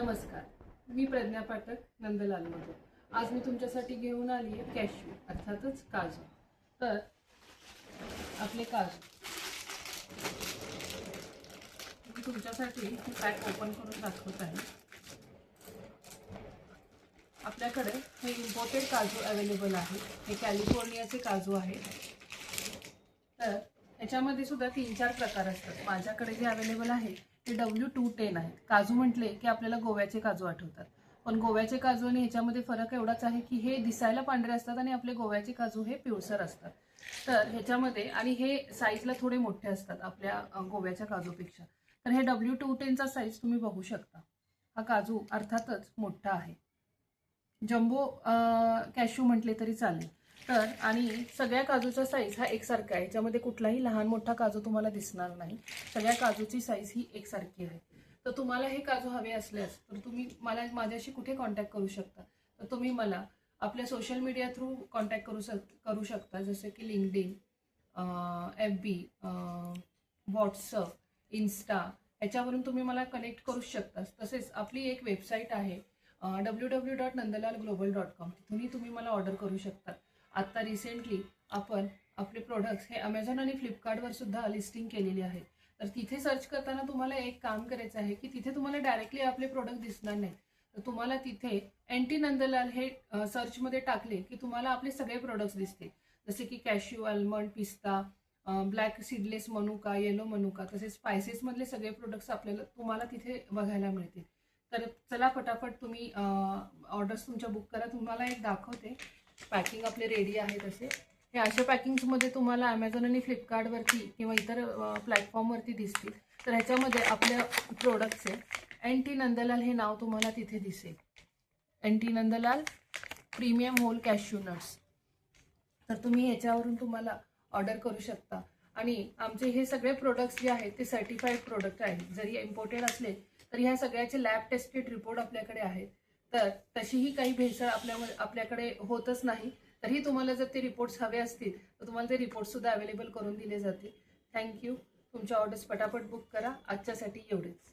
नमस्कार, मी प्रज्ञा पाठक नंदलालमधून. आज मी तुमच्यासाठी घेऊन आली आहे कॅश्यू अर्थातच काजू. तर आपले काजू मी तुमच्यासाठी ही पॅक ओपन करून दाखवत आहे. आपल्याकडे हे इम्पोर्टेड काजू अवेलेबल आहे. हे कॅलिफोर्नियाचे काजू आहेत. तर याच्यामध्ये सुद्धा 3-4 प्रकार असतात. माझ्याकडे जे अवेलेबल आहे ते W210 आहेत. काजू म्हटले की आपल्याला गोव्याचे काजू आठवतात, पण गोव्याचे काजू आणि ह्याच्यामध्ये फरक एवढाच आहे की हे दिसायला पांढरे असतात आणि आपले गोव्याचे काजू हे पिवळसर असतात. तर ह्याच्यामध्ये आणि हे साईजला थोडे मोठे असतात आपल्या गोव्याच्या काजूपेक्षा. तर हे W210चा साईज तुम्ही बघू शकता. हा काजू अर्थातच मोठा आहे. जम्बो कॅश्यू म्हटले तरी चालेल. तर आणि सगळ्या काजूचा साईज हा एकसारखा आहे. याच्यामध्ये कुठलाही लहान मोठा काजू तुम्हाला दिसणार नाही. सगळ्या काजूची साईज ही एकसारखी आहे. तर तुम्हाला हे काजू हवे असल्यास तर तुम्ही मला माझ्याशी कुठे कॉन्टॅक्ट करू शकता. तर तुम्ही मला आपल्या सोशल मीडिया थ्रू कॉन्टॅक्ट करू शकता, जसे की लिंक्डइन, FB, व्हॉट्सअप, इन्स्टा, याच्यावरून तुम्ही मला कनेक्ट करू शकता. तसेच आपली एक वेबसाईट आहे www.nandalalglobal.com. तिथूनही तुम्ही मला ऑर्डर करू शकता. आता रिसेंटली आपण आपले प्रोडक्ट्स हे अमेझॉन आणि फ्लिपकार्टवर सुद्धा लिस्टिंग केलेली आहे. तर तिथे सर्च करताना तुम्हाला एक काम करायचं आहे की तिथे तुम्हाला डायरेक्टली आपले प्रोडक्ट दिसणार नाही. तर तुम्हाला तिथे NT नंदलाल हे सर्चमध्ये टाकले की तुम्हाला आपले सगळे प्रोडक्ट्स दिसतील, जसे की कॅश्यू, आल्मंड, पिस्ता, ब्लॅक सीडलेस मनुका, येलो मनुका, तसेच स्पायसेसमधले सगळे प्रोडक्ट्स तुम्हाला तिथे बघायला मिळतील. तर चला पटापट तुम्ही ऑर्डर्स तुमच्या बुक करा. तुम्हाला एक दाखवते. पॅकिंग आपले रेडी आहेत असे. हे अशा पॅकिंग्समध्ये तुम्हाला अमेझॉन आणि फ्लिपकार्टवरती किंवा इतर प्लॅटफॉर्मवरती दिसतील. तर ह्याच्यामध्ये आपल्या प्रोडक्टचे NT नंदलाल हे नाव तुम्हाला तिथे दिसेल. NT Nandlal premium whole cashew nuts. तर तुम्ही ह्याच्यावरून तुम्हाला ऑर्डर करू शकता. आणि आमचे हे सगळे प्रोडक्ट्स जे आहेत ते सर्टिफाईड प्रोडक्ट आहेत. जरी इम्पोर्टेड असले तरी ह्या सगळ्याचे लॅब टेस्टेड रिपोर्ट आपल्याकडे आहेत. तर तशीही काही भेसळ आपल्याकडे होतच नाही. तरीही तुम्हाला जर ते रिपोर्ट्स हवे असतील तर तुम्हाला ते रिपोर्ट्स सुद्धा अवेलेबल करून दिले जातील. थँक्यू. तुमच्या ऑर्डर्स पटापट बुक करा. आजच्यासाठी एवढेच.